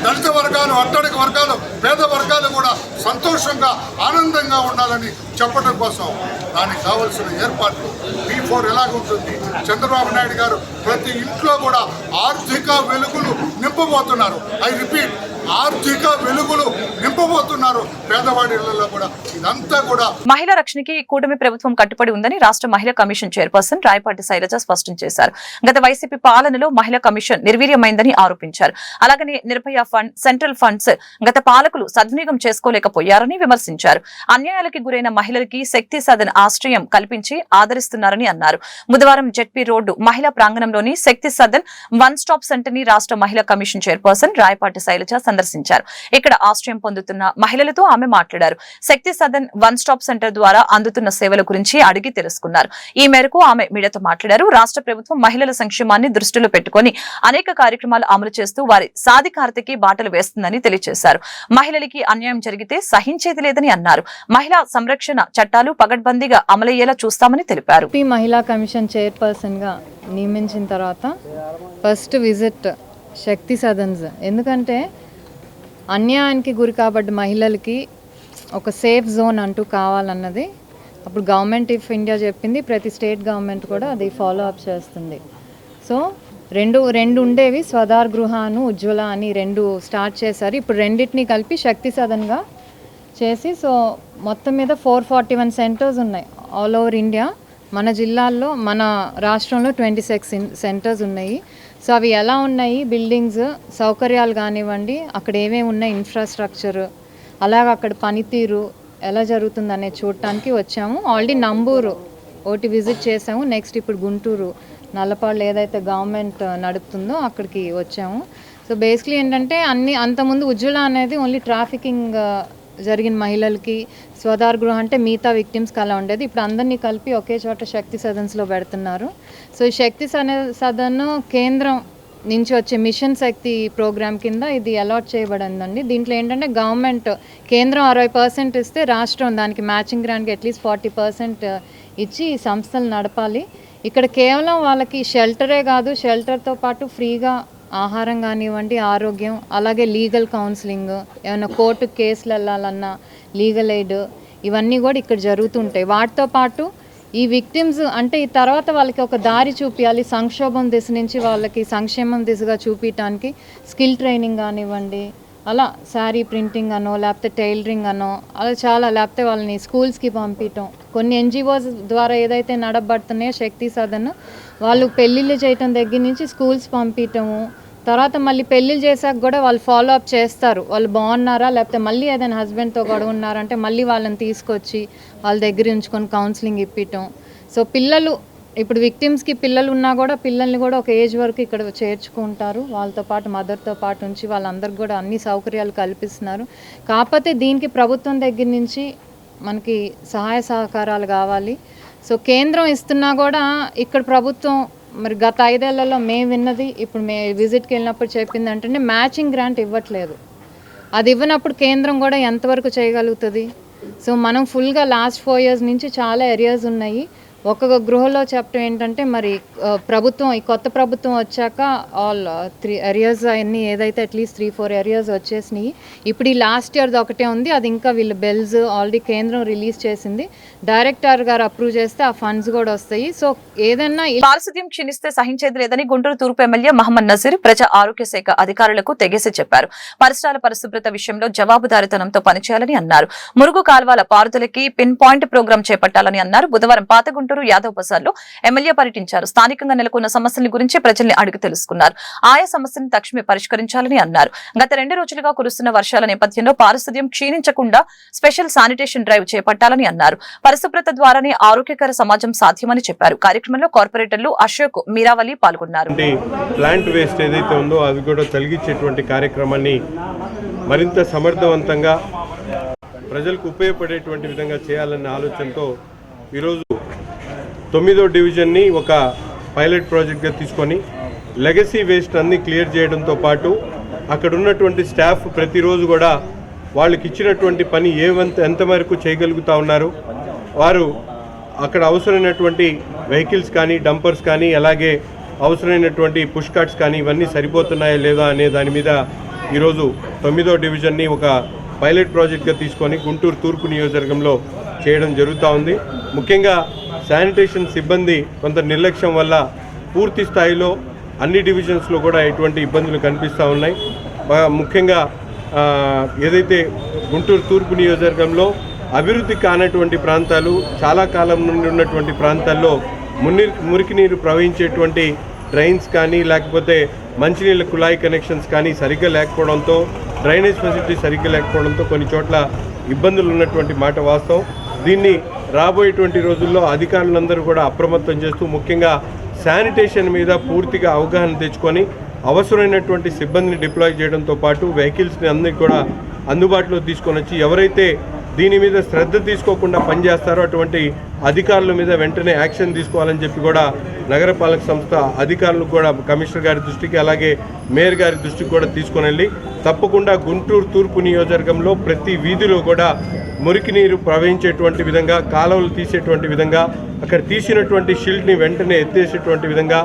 దళిత వర్గాలు, అట్టడిక వర్గాలు, పేద వర్గాలు కూడా సంతోషంగా ఆనందంగా ఉండాలని చెప్పడం కోసం దానికి కావలసిన ఏర్పాట్లు B4 ఎలాగుంటుంది. చంద్రబాబు నాయుడు గారు ప్రతి ఇంట్లో కూడా ఆర్థిక వెలుగులు నింపబోతున్నారు. ఐ రిపీట్, ఆర్థిక వెలుగులు నింపబోతున్నారు పేదవాడి ఇళ్లలో కూడా. ఇదంతా కూడా మహిళా రక్షణకి కూటమి ప్రభుత్వం కట్టుబడి ఉందని రాష్ట్ర మహిళా కమిషన్ చైర్పర్సన్ రాయపాటి శైలజ స్పష్టం చేశారు. గత వైసీపీ పాలనలో మహిళా కమిషన్ నిర్వీర్యమైందని ఆరోపించారు. అలాగని నిర్భయ ఫండ్, సెంట్రల్ ఫండ్స్ గత పాలకులు సద్వినియోగం చేసుకోలేకపోయారని విమర్శించారు. అన్యాయాలకి గురైన మహిళలకి శక్తి సదన్ ఆశ్రయం కల్పించి ఆదరిస్తున్నారని అన్నారు. బుధవారం జెడ్పీ రోడ్డు మహిళా ప్రాంగణంలోని శక్తి సదన్ వన్ స్టాప్ సెంటర్ ని రాష్ట్ర మహిళా కమిషన్ చైర్పర్సన్ రాయపాటి శైలజ సందర్శించారు. ఇక్కడ ఆశ్రయం పొందుతున్న మహిళలతో ఆమె మాట్లాడారు. శక్తి సదన్ వన్ స్టాప్ సెంటర్ ద్వారా అందుతున్న సేవల గురించి అడిగి తెలుసుకున్నారు. ఈ మేరకు ఆమె మీడియాతో మాట్లాడారు. రాష్ట్ర ప్రభుత్వం మహిళల సంక్షేమాన్ని దృష్టిలో పెట్టుకుని అనేక కార్యక్రమాలు అమలు చేస్తూ వారి సాధికారతకి బాటలు వేస్తుందని తెలియజేశారు. మహిళలకి అన్యాయం జరిగితే సహించేది లేదని అన్నారు. మహిళా సంరక్షణ చట్టాలు పగడ్బందీగా అమలయ్యేలా చూస్తామని తెలిపారు. మహిళా కమిషన్ చైర్పర్సన్ గా నియమించిన తర్వాత ఫస్ట్ విజిట్ శక్తి సదన్స్, ఎందుకంటే అన్యాయానికి గురి కాబడ్డ మహిళలకి ఒక సేఫ్ జోన్ అంటూ కావాలన్నది అప్పుడు గవర్నమెంట్ ఆఫ్ ఇండియా చెప్పింది. ప్రతి స్టేట్ గవర్నమెంట్ కూడా అది ఫాలో అప్ చేస్తుంది. సో రెండు ఉండేవి, స్వధార్ గృహాను ఉజ్వల అని రెండు స్టార్ట్ చేశారు. ఇప్పుడు రెండింటిని కలిపి శక్తి సదన్గా చేసి, సో మొత్తం మీద 441 సెంటర్స్ ఉన్నాయి ఆల్ ఓవర్ ఇండియా. మన జిల్లాల్లో, మన రాష్ట్రంలో 26 సెంటర్స్ ఉన్నాయి. సో అవి ఎలా ఉన్నాయి, బిల్డింగ్స్, సౌకర్యాలు కానివ్వండి, అక్కడ ఏమేమి ఉన్నాయి, ఇన్ఫ్రాస్ట్రక్చర్, అలాగే అక్కడ పనితీరు ఎలా జరుగుతుంది అనేది చూడటానికి వచ్చాము. ఆల్రెడీ నంబూరు ఒకటి విజిట్ చేసాము. నెక్స్ట్ ఇప్పుడు గుంటూరు నల్లపాళ్ళు ఏదైతే గవర్నమెంట్ నడుపుతుందో అక్కడికి వచ్చాము. సో బేసిక్లీ ఏంటంటే అంతకుముందు ఉజ్వల అనేది ఓన్లీ ట్రాఫికింగ్ జరిగిన మహిళలకి, స్వధార్ గృహ అంటే మిగతా విక్టిమ్స్కి అలా ఉండేది. ఇప్పుడు అందరినీ కలిపి ఒకే చోట శక్తి సదన్స్లో పెడుతున్నారు. సో ఈ శక్తి సదన్ కేంద్రం నుంచి వచ్చే మిషన్ శక్తి ప్రోగ్రామ్ కింద ఇది అలాట్ చేయబడిందండి. దీంట్లో ఏంటంటే గవర్నమెంట్ కేంద్రం 60% ఇస్తే రాష్ట్రం దానికి మ్యాచింగ్ గ్రాంట్కి అట్లీస్ట్ 40% ఇచ్చి ఈ సంస్థలు నడపాలి. ఇక్కడ కేవలం వాళ్ళకి షెల్టరే కాదు, షెల్టర్తో పాటు ఫ్రీగా ఆహారం కానివ్వండి, ఆరోగ్యం, అలాగే లీగల్ కౌన్సిలింగ్, ఏమైనా కోర్టు కేసులు వెళ్ళాలన్నా లీగల్ ఎయిడ్, ఇవన్నీ కూడా ఇక్కడ జరుగుతుంటాయి. వాటితో పాటు ఈ విక్టిమ్స్ అంటే ఈ తర్వాత వాళ్ళకి ఒక దారి చూపించాలి, సంక్షోభం దిశ నుంచి వాళ్ళకి సంక్షేమం దిశగా చూపించడానికి స్కిల్ ట్రైనింగ్ కానివ్వండి, అలా శారీ ప్రింటింగ్ అనో, లేకపోతే టైలరింగ్ అనో, అలా చాలా, లేకపోతే వాళ్ళని స్కూల్స్కి పంపించటం. కొన్ని NGOs ద్వారా ఏదైతే నడబడుతున్నాయో శక్తి సదన్, వాళ్ళు పెళ్ళిళ్ళు చేయటం దగ్గర నుంచి స్కూల్స్ పంపించటము, తర్వాత మళ్ళీ పెళ్ళిళ్ళు చేశాక కూడా వాళ్ళు ఫాలో అప్ చేస్తారు. వాళ్ళు బాగున్నారా, లేకపోతే మళ్ళీ ఏదైనా హస్బెండ్తో గొడవ ఉన్నారంటే మళ్ళీ వాళ్ళని తీసుకొచ్చి వాళ్ళ దగ్గర ఉంచుకొని కౌన్సిలింగ్ ఇప్పించటం. సో పిల్లలు, ఇప్పుడు విక్టిమ్స్కి పిల్లలు ఉన్నా కూడా పిల్లల్ని కూడా ఒక ఏజ్ వరకు ఇక్కడ చేర్చుకుంటారు. వాళ్ళతో పాటు మదర్తో పాటు ఉంచి వాళ్ళందరికీ కూడా అన్ని సౌకర్యాలు కల్పిస్తున్నారు. కాకపోతే దీనికి ప్రభుత్వం దగ్గర నుంచి మనకి సహాయ సహకారాలు కావాలి. సో కేంద్రం ఇస్తున్నా కూడా ఇక్కడ ప్రభుత్వం మరి గత 5 ఏళ్లలో మేము విన్నది, ఇప్పుడు విజిట్కి వెళ్ళినప్పుడు చెప్పింది అంటే మ్యాచింగ్ గ్రాంట్ ఇవ్వట్లేదు. అది ఇవ్వనప్పుడు కేంద్రం కూడా ఎంతవరకు చేయగలుగుతుంది? సో మనం ఫుల్గా లాస్ట్ 4 years నుంచి చాలా ఏరియాస్ ఉన్నాయి. ఒక్కొక్క గృహలో చెప్పడం ఏంటంటే మరి ప్రభుత్వం, ఈ కొత్త ప్రభుత్వం వచ్చాక ఆల్ 3 areas అన్నీ ఏదైతే అట్లీస్ట్ 3-4 areas వచ్చేసినాయి. ఇప్పుడు ఈ లాస్ట్ ఇయర్ది ఒకటే ఉంది, అది ఇంకా వీళ్ళు బెల్స్ ఆల్రెడీ కేంద్రం రిలీజ్ చేసింది. డైరెక్టర్ గారు అప్రూవ్ చేస్తే ఆ ఫండ్స్ కూడా వస్తాయి. సో ఏదన్నా పారిశుద్ధ్యం క్షీణిస్తే సహించేది లేదని గుంటూరు తూర్పు ఎమ్మెల్యే మహమ్మద్ నజీర్ ప్రజా ఆరోగ్య శాఖ అధికారులకు తెగేసి చెప్పారు. పరిసరాల పరిశుభ్రత విషయంలో జవాబుదారితనంతో పనిచేయాలని అన్నారు. మురుగు కాల్వల పారుదలకి పిన్ పాయింట్ ప్రోగ్రాం చేపట్టాలని అన్నారు. బుధవారం పాత గుంటూరు యాదవ్ బజార్లో ఎమ్మెల్యే పర్యటించారు. స్థానికంగా నెలకొన్న సమస్యల గురించి ప్రజల్ని అడిగి తెలుసుకున్నారు. ఆయా సమస్యలను తక్షణమే పరిష్కరించాలని అన్నారు. గత 2 రోజులుగా కురుస్తున్న వర్షాల నేపథ్యంలో పారిశుద్ధ్యం క్షీణించకుండా స్పెషల్ శానిటేషన్ డ్రైవ్ చేపట్టాలని అన్నారు. పరిశుభ్రత ద్వారానే ఆరోగ్యకర సమాజం సాధ్యమని చెప్పారు. కార్యక్రమంలో కార్పొరేటర్లు అశోక్, మీరావళి పాల్గొన్నారు. ప్లాంట్ వేస్ట్ ఏదైతే ఉందో అది కూడా తొలగించేటువంటి కార్యక్రమాన్ని మరింత సమర్థవంతంగా ప్రజలకు ఉపయోగపడేటువంటి విధంగా చేయాలనే ఆలోచనతో ఈరోజు 9వ డివిజన్ని ఒక పైలట్ ప్రాజెక్ట్గా తీసుకొని లెగసీ వేస్ట్ అన్ని క్లియర్ చేయడంతో పాటు అక్కడ ఉన్నటువంటి స్టాఫ్ ప్రతిరోజు కూడా వాళ్ళకి ఇచ్చినటువంటి పని ఎంత మేరకు చేయగలుగుతూ ఉన్నారు, వారు అక్కడ అవసరమైనటువంటి వెహికల్స్ కానీ డంపర్స్ కానీ అలాగే అవసరమైనటువంటి పుష్ కార్ట్స్ కానీ ఇవన్నీ సరిపోతున్నాయా లేదా అనే దాని మీద ఈరోజు 9వ డివిజన్ని ఒక పైలట్ ప్రాజెక్ట్గా తీసుకొని గుంటూరు తూర్పు నియోజకవర్గంలో చేయడం జరుగుతూ ఉంది. ముఖ్యంగా శానిటేషన్ సిబ్బంది కొంత నిర్లక్ష్యం వల్ల పూర్తి స్థాయిలో అన్ని డివిజన్స్లో కూడా ఎటువంటి ఇబ్బందులు కనిపిస్తూ ఉన్నాయి. ముఖ్యంగా ఏదైతే గుంటూరు తూర్పు నియోజకవర్గంలో అభివృద్ధి కానటువంటి ప్రాంతాలు, చాలా కాలం నుండి ఉన్నటువంటి ప్రాంతాల్లో మురికి నీరు ప్రవహించేటువంటి డ్రైన్స్ కానీ లేకపోతే మంచినీళ్ళ కుళాయి కనెక్షన్స్ కానీ సరిగ్గా లేకపోవడంతో, డ్రైనేజ్ ఫెసిలిటీ సరిగ్గా లేకపోవడంతో కొన్ని చోట్ల ఇబ్బందులు ఉన్నటువంటి మాట వాస్తవం. దీన్ని రాబోయేటువంటి రోజుల్లో అధికారులందరూ కూడా అప్రమత్తం చేస్తూ ముఖ్యంగా శానిటేషన్ మీద పూర్తిగా అవగాహన తెచ్చుకొని అవసరమైనటువంటి సిబ్బందిని డిప్లాయ్ చేయడంతో పాటు వెహికల్స్ని అందరికీ కూడా అందుబాటులో తీసుకొని వచ్చి ఎవరైతే దీని మీద శ్రద్ధ తీసుకోకుండా పనిచేస్తారో అటువంటి అధికారుల మీద వెంటనే యాక్షన్ తీసుకోవాలని చెప్పి కూడా నగరపాలక సంస్థ అధికారులకు కూడా కమిషనర్ గారి దృష్టికి అలాగే మేయర్ గారి దృష్టికి కూడా తీసుకొని వెళ్ళి తప్పకుండా గుంటూరు తూర్పు నియోజకవర్గంలో ప్రతి వీధిలో కూడా మురికి నీరు ప్రవహించేటువంటి విధంగా, కాలువలు తీసేటువంటి విధంగా, అక్కడ తీసినటువంటి షిల్డ్ని వెంటనే ఎత్తేసేటువంటి విధంగా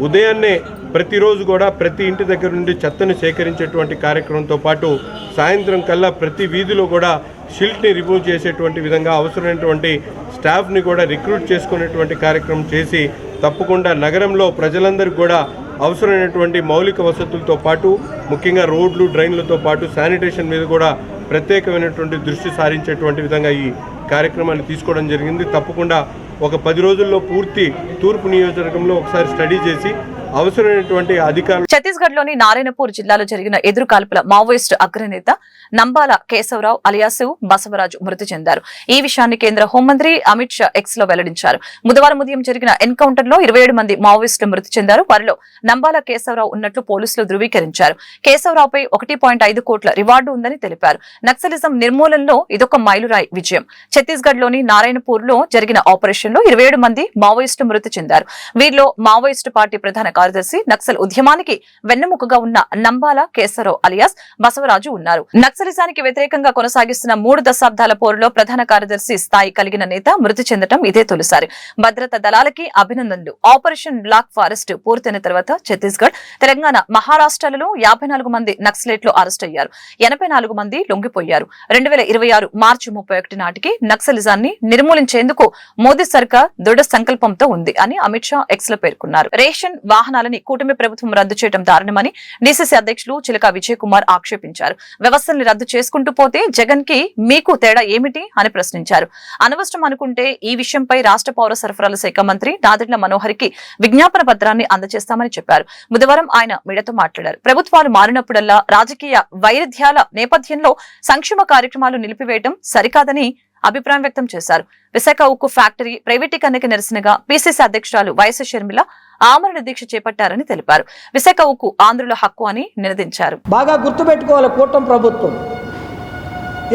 ఉదయాన్నే ప్రతిరోజు కూడా ప్రతి ఇంటి దగ్గర నుండి చెత్తను సేకరించేటువంటి కార్యక్రమంతో పాటు సాయంత్రం కల్లా ప్రతి వీధిలో కూడా షిల్ట్ని రిమూవ్ చేసేటువంటి విధంగా అవసరమైనటువంటి స్టాఫ్ని కూడా రిక్రూట్ చేసుకునేటువంటి కార్యక్రమం చేసి తప్పకుండా నగరంలో ప్రజలందరికీ కూడా అవసరమైనటువంటి మౌలిక వసతులతో పాటు ముఖ్యంగా రోడ్లు, డ్రైన్లతో పాటు శానిటేషన్ మీద కూడా ప్రత్యేకమైనటువంటి దృష్టి సారించేటువంటి విధంగా ఈ కార్యక్రమాన్ని తీసుకోవడం జరిగింది. తప్పకుండా ఒక 10 రోజుల్లో పూర్తి తూర్పు నియోజకవర్గంలో ఒకసారి స్టడీ చేసి అవసరమైనటువంటి అధికారులు. ఛత్తీస్గఢ్ లోని నారాయణపూర్ జిల్లాలో జరిగిన ఎదురుకాల్పుల మావోయిస్టు అగ్రనేత నంబాల కేశవరావు అలియాసు బసవరాజు మృతి చెందారు. ఈ విషయాన్ని కేంద్ర హోంమంత్రి అమిత్ షా ఎక్స్ లో వెల్లడించారు. బుధవారం ఉదయం జరిగిన ఎన్కౌంటర్ లో 27 మంది మావోయిస్టులు మృతి చెందారు. వారిలో నంబాల కేశవరావు ఉన్నట్లు పోలీసులు ధృవీకరించారు. కేశవరావుపై 1.5 కోట్ల రివార్డు ఉందని తెలిపారు. నక్సలిజం నిర్మూలనలో ఇదొక మైలురాయి విజయం. ఛత్తీస్గఢ్ లోని నారాయణపూర్ లో జరిగిన ఆపరేషన్ లో 27 మంది మావోయిస్టులు మృతి చెందారు. వీరిలో మావోయిస్టు పార్టీ ప్రధాన కార్యదర్శి, నక్సల్ ఉద్యమానికి వెన్నెముకగా ఉన్న నంబాల కేశవరావు అలియాస్ బసవరాజు ఉన్నారు. నక్సలిజానికి వ్యతిరేకంగా కొనసాగిస్తున్న 3 దశాబ్దాల పోరులో ప్రధాన కార్యదర్శి స్థాయి కలిగిన నేత మృతి చెందడం ఇదే తొలిసారి. భద్రతా దళాలకి అభినందనలు. ఆపరేషన్ బ్లాక్ ఫారెస్ట్ పూర్తయిన తర్వాత ఛత్తీస్గఢ్, తెలంగాణ, మహారాష్ట్రలలో 54 మంది నక్సలైట్లు అరెస్ట్ అయ్యారు. 84 మంది లొంగిపోయారు. 2026 మార్చి 31 నాటికి నక్సలిజాన్ని నిర్మూలించేందుకు మోదీ సర్కార్ దృఢ సంకల్పంతో ఉంది అని అమిత్ షా ఎక్స్ లో పేర్కొన్నారు. రేషన్ వాహనాలని కూటమి ప్రభుత్వం రద్దు చేయడం దారుణమని డీసీసీ అధ్యక్షులు చిలక విజయ్ కుమార్ ఆక్షేపించారు. వ్యవస్థల్ని రద్దు చేసుకుంటూ పోతే జగన్ కి మీకు తేడా ఏమిటి అని ప్రశ్నించారు. అనవసరం అనుకుంటే ఈ విషయంపై రాష్ట్ర పౌర సరఫరాల శాఖ మంత్రి నాదెండ్ల మనోహర్ కి విజ్ఞాపన పత్రాన్ని అందజేస్తామని చెప్పారు. బుధవారం ఆయన మీడియాతో మాట్లాడారు. ప్రభుత్వాలు మారినప్పుడల్లా రాజకీయ వైరుధ్యాల నేపథ్యంలో సంక్షేమ కార్యక్రమాలు నిలిపివేయడం సరికాదని అభిప్రాయం వ్యక్తం చేశారు. విశాఖ ఉక్కు ఫ్యాక్టరీ ప్రైవేటీకరణకి నిరసనగా పీసీసీ అధ్యక్షురాలు వైఎస్ షర్మిల ఆమరణ దీక్ష చేపట్టారని తెలిపారు. విశాఖ ఉక్కు ఆంధ్రుల హక్కు అని నినదించారు. బాగా గుర్తుపెట్టుకోవాలి కూటమి ప్రభుత్వం.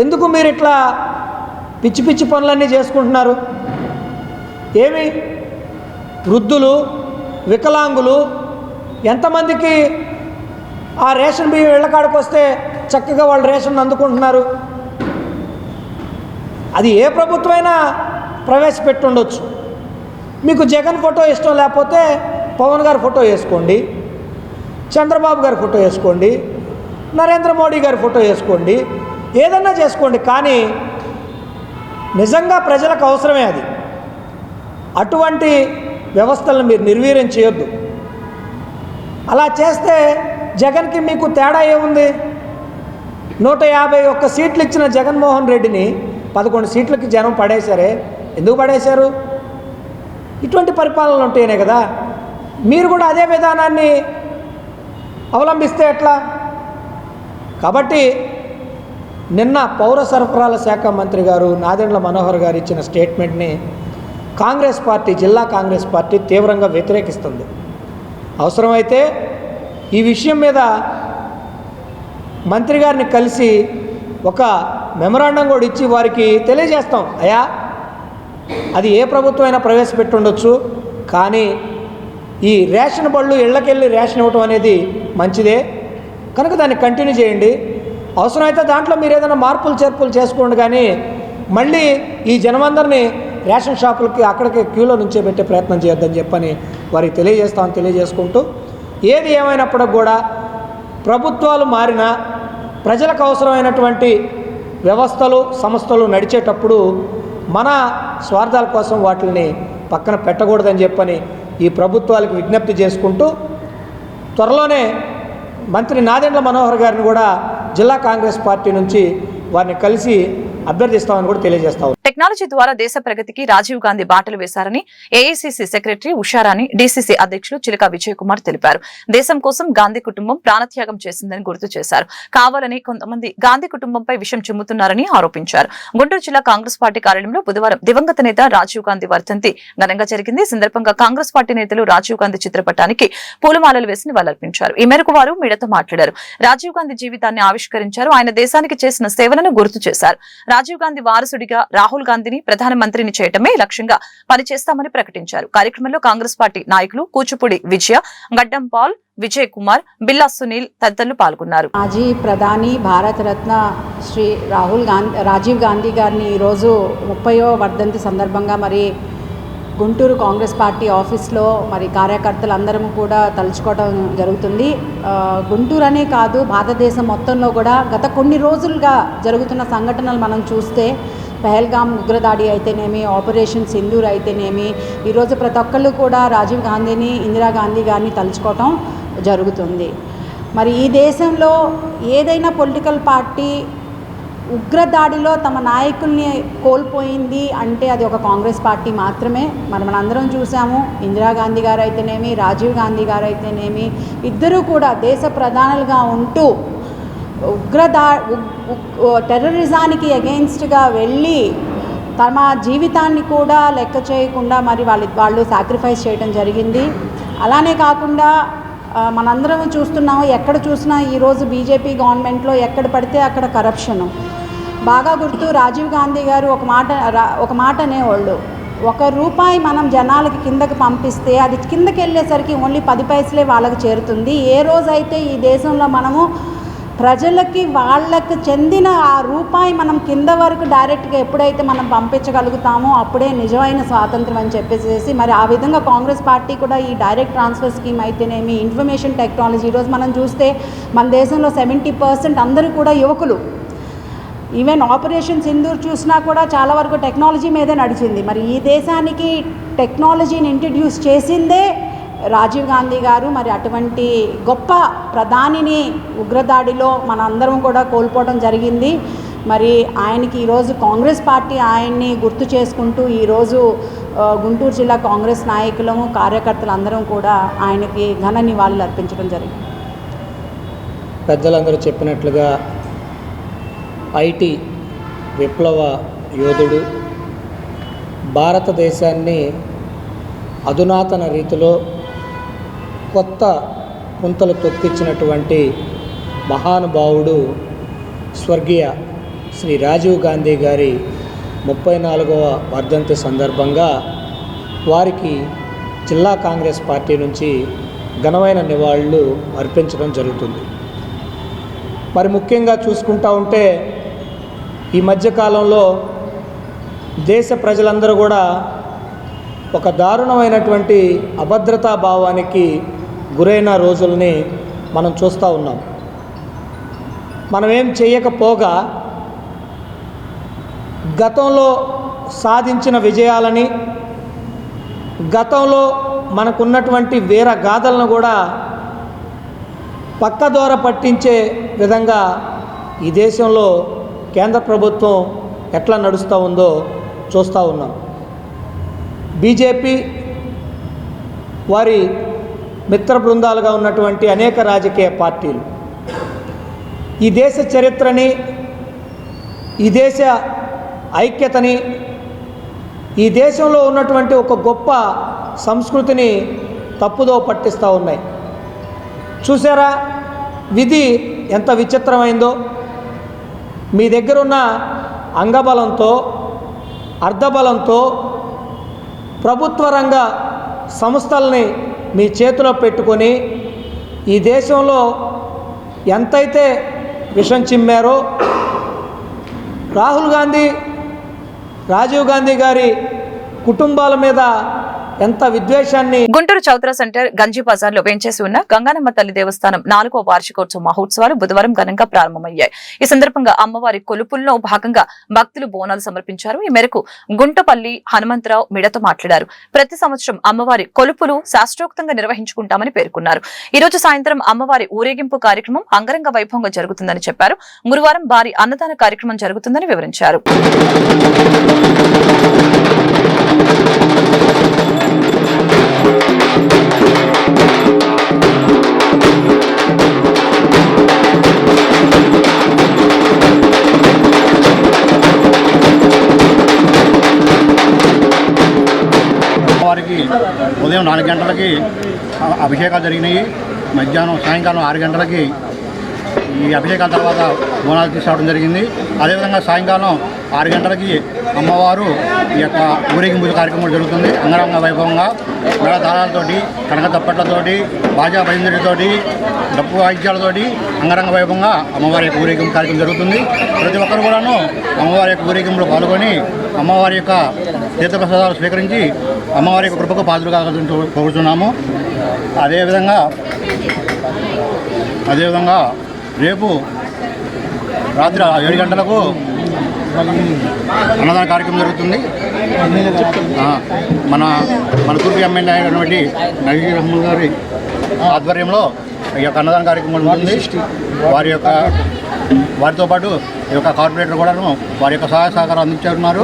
ఎందుకు మీరు ఇట్లా పిచ్చి పిచ్చి పనులన్నీ చేసుకుంటున్నారు? ఏమి వృద్ధులు, వికలాంగులు ఎంతమందికి ఆ రేషన్ బియ్యం ఇళ్ల కాడికి వస్తే చక్కగా వాళ్ళు రేషన్ అందుకుంటున్నారు. అది ఏ ప్రభుత్వమైనా ప్రవేశపెట్టుండొచ్చు. మీకు జగన్ ఫోటో ఇష్టం లేకపోతే పవన్ గారి ఫోటో వేసుకోండి, చంద్రబాబు గారి ఫోటో వేసుకోండి, నరేంద్ర మోడీ గారి ఫోటో వేసుకోండి, ఏదన్నా చేసుకోండి. కానీ నిజంగా ప్రజలకు అవసరమే అది. అటువంటి వ్యవస్థలను మీరు నిర్వీర్యం చేయొద్దు. అలా చేస్తే జగన్కి మీకు తేడా ఏముంది? 151 సీట్లు ఇచ్చిన జగన్మోహన్ రెడ్డిని 11 సీట్లకి జనం పడేశారే. ఎందుకు పడేశారు? ఇటువంటి పరిపాలనలు ఉంటేనే కదా. మీరు కూడా అదే విధానాన్ని అవలంబిస్తే ఎట్లా? కాబట్టి నిన్న పౌర సరఫరాల శాఖ మంత్రి గారు నాదెండ్ల మనోహర్ గారు ఇచ్చిన స్టేట్మెంట్ని కాంగ్రెస్ పార్టీ, జిల్లా కాంగ్రెస్ పార్టీ తీవ్రంగా వ్యతిరేకిస్తుంది. అవసరమైతే ఈ విషయం మీద మంత్రి గారిని కలిసి ఒక మెమరాండం కూడా ఇచ్చి వారికి తెలియజేస్తాం. అయ్యా అది ఏ ప్రభుత్వం అయినా ప్రవేశపెట్టుండొచ్చు, కానీ ఈ రేషన్ బళ్ళు ఇళ్ళకెళ్ళి రేషన్ ఇవ్వటం అనేది మంచిదే కనుక దాన్ని కంటిన్యూ చేయండి. అవసరమైతే దాంట్లో మీరు ఏదైనా మార్పులు చేర్పులు చేసుకోండి, కానీ మళ్ళీ ఈ జనమందరినీ రేషన్ షాపులకి అక్కడికి క్యూలో నుంచే పెట్టే ప్రయత్నం చేయొద్దని చెప్పని వారికి తెలియజేసుకుంటూ, ఏది ఏమైనప్పటికి కూడా ప్రభుత్వాలు మారినా ప్రజలకు అవసరమైనటువంటి వ్యవస్థలు సంస్థలు నడిచేటప్పుడు మన స్వార్థాల కోసం వాటిని పక్కన పెట్టకూడదని చెప్పని ఈ ప్రభుత్వాలకు విజ్ఞప్తి చేసుకుంటూ, త్వరలోనే మంత్రి నాదెండ్ల మనోహర్ గారిని కూడా జిల్లా కాంగ్రెస్ పార్టీ నుంచి వారిని కలిసి అభ్యర్థిస్తామని కూడా తెలియజేస్తాం. టెక్నాలజీ ద్వారా దేశ ప్రగతికి రాజీవ్ గాంధీ బాటలు వేశారని ఏఐసీసీ సెక్రటరీ ఉషారాణి, డీసీసీ అధ్యక్షులు చిలక విజయ్ కుమార్ తెలిపారు. దేశం కోసం గాంధీ కుటుంబం ప్రాణత్యాగం చేసిందని గుర్తు చేశారు. కావాలని కొంతమంది గాంధీ కుటుంబంపై విషం చిమ్ముతున్నారని ఆరోపించారు. గుంటూరు జిల్లా కాంగ్రెస్ పార్టీ కార్యాలయంలో బుధవారం దివంగత నేత రాజీవ్ గాంధీ వర్ధంతి ఘనంగా జరిగింది. ఈ సందర్భంగా కాంగ్రెస్ పార్టీ నేతలు రాజీవ్ గాంధీ చిత్రపటానికి పూలమాలలు వేసి నివాళులర్పించారు. ఈ మేరకు వారు మీడియాతో మాట్లాడారు. రాజీవ్ గాంధీ జీవితాన్ని ఆవిష్కరించారు. ఆయన దేశానికి చేసిన సేవలను గుర్తు చేశారు. రాజీవ్ గాంధీ వారసుడిగా రాహుల్ గాంధీని ప్రధానమంత్రిని చేయటమే లక్ష్యంగా పనిచేస్తామని ప్రకటించారు. కార్యక్రమంలో కాంగ్రెస్ పార్టీ నాయకులు కూచిపూడి విజయ, గడ్డం పాల్, విజయ్ కుమార్, బిల్లా సునీల్ తదితరులు పాల్గొన్నారు. మాజీ ప్రధాని భారత రత్న శ్రీ రాజీవ్ గాంధీ గారిని ఈరోజు 30వ వర్ధంతి సందర్భంగా మరి గుంటూరు కాంగ్రెస్ పార్టీ ఆఫీస్లో మరి కార్యకర్తలు అందరం కూడా తలుచుకోవడం జరుగుతుంది. గుంటూరు అనే కాదు, భారతదేశం మొత్తంలో కూడా గత కొన్ని రోజులుగా జరుగుతున్న సంఘటనలు మనం చూస్తే పహల్గామ్ ఉగ్రదాడి అయితేనేమి, ఆపరేషన్ సింధూర్ అయితేనేమి, ఈరోజు ప్రతి ఒక్కళ్ళు కూడా రాజీవ్ గాంధీని, ఇందిరాగాంధీ గారిని తలుచుకోవటం జరుగుతుంది. మరి ఈ దేశంలో ఏదైనా పొలిటికల్ పార్టీ ఉగ్రదాడిలో తమ నాయకుల్ని కోల్పోయింది అంటే అది ఒక కాంగ్రెస్ పార్టీ మాత్రమే. మనందరం చూసాము. ఇందిరాగాంధీ గారు అయితేనేమి, రాజీవ్ గాంధీ గారు అయితేనేమి, ఇద్దరూ కూడా దేశ ప్రధానులుగా ఉంటూ టెర్రరిజానికి అగెయిన్స్ట్గా వెళ్ళి తమ జీవితాన్ని కూడా లెక్క చేయకుండా మరి వాళ్ళు సాక్రిఫైస్ చేయడం జరిగింది. అలానే కాకుండా మనందరం చూస్తున్నాము, ఎక్కడ చూసినా ఈరోజు బీజేపీ గవర్నమెంట్లో ఎక్కడ పడితే అక్కడ కరప్షను బాగా గుర్తు. రాజీవ్ గాంధీ గారు ఒక మాట అనేవాళ్ళు, ₹1 మనం జనాలకి కిందకి పంపిస్తే అది కిందకి వెళ్ళేసరికి ఓన్లీ 10 పైసలే వాళ్ళకి చేరుతుంది. ఏ రోజైతే ఈ దేశంలో మనము ప్రజలకి వాళ్ళకు చెందిన ఆ రూపాయి మనం కింద వరకు డైరెక్ట్గా ఎప్పుడైతే మనం పంపించగలుగుతామో అప్పుడే నిజమైన స్వాతంత్రం అని చెప్పేసి మరి ఆ విధంగా కాంగ్రెస్ పార్టీ కూడా ఈ డైరెక్ట్ ట్రాన్స్ఫర్ స్కీమ్ అయితేనేమి, ఇన్ఫర్మేషన్ టెక్నాలజీ, ఈరోజు మనం చూస్తే మన దేశంలో 70% అందరూ కూడా యువకులు. ఈవెన్ ఆపరేషన్ సింధూర్ చూసినా కూడా చాలా వరకు టెక్నాలజీ మీదే నడిచింది. మరి ఈ దేశానికి టెక్నాలజీని ఇంట్రడ్యూస్ చేసిందే రాజీవ్ గాంధీ గారు. మరి అటువంటి గొప్ప ప్రధానిని ఉగ్రదాడిలో మనందరం కూడా కోల్పోవడం జరిగింది. మరి ఆయనకి ఈరోజు కాంగ్రెస్ పార్టీ ఆయన్ని గుర్తు చేసుకుంటూ ఈరోజు గుంటూరు జిల్లా కాంగ్రెస్ నాయకులము, కార్యకర్తలు అందరం కూడా ఆయనకి ఘన నివాళులు అర్పించడం జరిగింది. పెద్దలందరూ చెప్పినట్లుగా ఐటీ విప్లవ యోధుడు, భారతదేశాన్ని అధునాతన రీతిలో కొత్త పుంతలు తొక్కించినటువంటి మహానుభావుడు స్వర్గీయ శ్రీ రాజీవ్ గాంధీ గారి 34వ వర్ధంతి సందర్భంగా వారికి జిల్లా కాంగ్రెస్ పార్టీ నుంచి ఘనమైన నివాళులు అర్పించడం జరుగుతుంది. మరి ముఖ్యంగా చూసుకుంటా ఉంటే ఈ మధ్యకాలంలో దేశ ప్రజలందరూ కూడా ఒక దారుణమైనటువంటి అభద్రతా భావానికి గురైన రోజుల్ని మనం చూస్తూ ఉన్నాం. మనమేం చేయకపోగా గతంలో సాధించిన విజయాలని, గతంలో మనకున్నటువంటి వీర గాథలను కూడా పక్కదోర పట్టించే విధంగా ఈ దేశంలో కేంద్ర ప్రభుత్వం ఎట్లా నడుస్తూ ఉందో చూస్తూ ఉన్నాం. బీజేపీ వారి మిత్ర బృందాలుగా ఉన్నటువంటి అనేక రాజకీయ పార్టీలు ఈ దేశ చరిత్రని, ఈ దేశ ఐక్యతని, ఈ దేశంలో ఉన్నటువంటి ఒక గొప్ప సంస్కృతిని తప్పుదో పట్టిస్తూ ఉన్నాయి. చూసారా విధి ఎంత విచిత్రమైందో. మీ దగ్గరున్న అంగబలంతో, అర్ధబలంతో ప్రభుత్వ రంగ సంస్థల్ని మీ చేతిలో పెట్టుకొని ఈ దేశంలో ఎంతైతే విషం చిమ్మారో రాహుల్ గాంధీ, రాజీవ్ గాంధీ గారి కుటుంబాల మీద ఎంత విద్వేషాన్ని. గుంటూరు చౌత్రా సెంటర్ గంజి బజార్ లో వేంచేసి ఉన్న గంగానమ్మ తల్లి దేవస్థానం 4వ వార్షికోత్సవ మహోత్సవాలు బుధవారం ఘనంగా ప్రారంభమయ్యాయి. ఈ సందర్భంగా అమ్మవారి కొలుపుల్లో భాగంగా భక్తులు బోనాలు సమర్పించారు. ఈ మేరకు గుంటపల్లి హనుమంతరావు మిడతో మాట్లాడారు. ప్రతి సంవత్సరం అమ్మవారి కొలుపులు శాస్త్రోక్తంగా నిర్వహించుకుంటామని పేర్కొన్నారు. ఈ రోజు సాయంత్రం అమ్మవారి ఊరేగింపు కార్యక్రమం అంగరంగ వైభవంగా జరుగుతుందని చెప్పారు. గురువారం భారీ అన్నదాన కార్యక్రమం జరుగుతుందని వివరించారు. వారికి ఉదయం 4 గంటలకి అభిషేకాలు జరిగినాయి. సాయంకాలం 6 గంటలకి ఈ అభిషేకాల తర్వాత బోనాలు తీసుకురావడం జరిగింది. అదేవిధంగా సాయంకాలం 6 గంటలకి అమ్మవారు ఈ యొక్క ఊరేగింపు కార్యక్రమం జరుగుతుంది. అంగరంగ వైభవంగా మేళతాళాలతోటి, కనక తప్పట్లతోటి, బాజా బయలుదేరితోటి, డప్పు వాయిద్యాలతోటి అంగరంగ వైభవంగా అమ్మవారి యొక్క ఊరేగింపు కార్యక్రమం జరుగుతుంది. ప్రతి ఒక్కరు కూడాను అమ్మవారి యొక్క ఊరేగింపులో పాల్గొని అమ్మవారి యొక్క తీర్థప్రసాదాలు స్వీకరించి అమ్మవారి యొక్క కృపకు పాత్రలు కావాలని కోరుతున్నాము. అదేవిధంగా రేపు రాత్రి 7 గంటలకు అన్నదాన కార్యక్రమం జరుగుతుంది. మన తూర్పు ఎమ్మెల్యే అయినటువంటి నజీర్ అహ్మద్ గారి ఆధ్వర్యంలో ఈ యొక్క అన్నదాన కార్యక్రమం ఉంటుంది. వారితో పాటు ఈ యొక్క కార్పొరేటర్ కూడాను వారి యొక్క సహాయ సహకారం అందించున్నారు.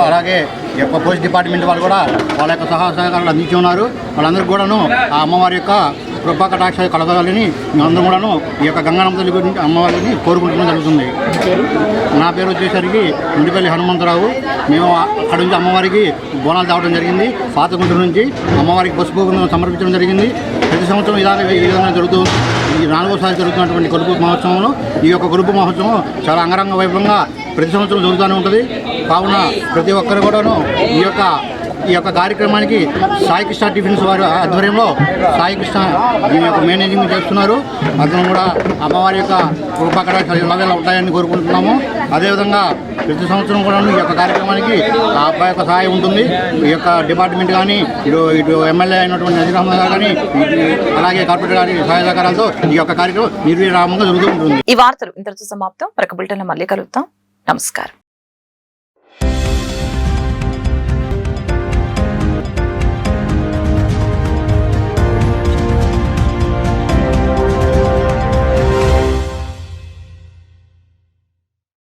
అలాగే ఈ యొక్క పోలీస్ డిపార్ట్మెంట్ వాళ్ళు కూడా వాళ్ళ యొక్క సహాయ సహకారాలు అందించున్నారు. వాళ్ళందరికీ కూడాను ఆ అమ్మవారి యొక్క కృపా కటాక్షాలు కలగాలని మేమందరం కూడాను ఈ యొక్క గంగానమ్మ తల్లి గురించి అమ్మవారిని కోరుకుంటూ జరుగుతుంది. నా పేరు వచ్చేసరికి గుంటపల్లి హనుమంతరావు. మేము అక్కడి నుంచి అమ్మవారికి బోనాలు తేవడం జరిగింది. పాత గుంటూరు నుంచి అమ్మవారికి పసుపు సమర్పించడం జరిగింది. ప్రతి సంవత్సరం ఈ విధంగా జరుగుతూ ఈ 4వసారి జరుగుతున్నటువంటి కొలుపు మహోత్సవంలో ఈ యొక్క కొలుపు మహోత్సవం చాలా అంగరంగ వైభవంగా ప్రతి సంవత్సరం జరుగుతూనే ఉంటుంది. కావున ప్రతి ఒక్కరు కూడాను ఈ యొక్క కార్యక్రమానికి సాయికృష్ణ టిఫిన్స్ వారి ఆధ్వర్యంలో సాయికృష్ణ దీని యొక్క మేనేజింగ్ చేస్తున్నారు. అతను కూడా అమ్మవారి యొక్క కృపాకటాక్షాలు ఇలాగేలా ఉంటాయని కోరుకుంటున్నాము. అదేవిధంగా ప్రతి సంవత్సరం కూడా ఈ యొక్క కార్యక్రమానికి ఆ అబ్బాయి యొక్క సహాయం ఉంటుంది. ఈ యొక్క డిపార్ట్మెంట్ కానీ ఇటు ఎమ్మెల్యే అయినటువంటి నజీర్ అహ్మద్ గారు కానీ అలాగే కార్పొరేటర్ గారి సహాయ సహకారాలతో ఈ యొక్క కార్యక్రమం నిర్విరామంగా జరుగుతూ ఉంటుంది. ఈ వార్తలు ఇంతటితో సమాప్తం. మరొక బులెటిన్లో మళ్ళీ కలుద్దాం. నమస్కారం.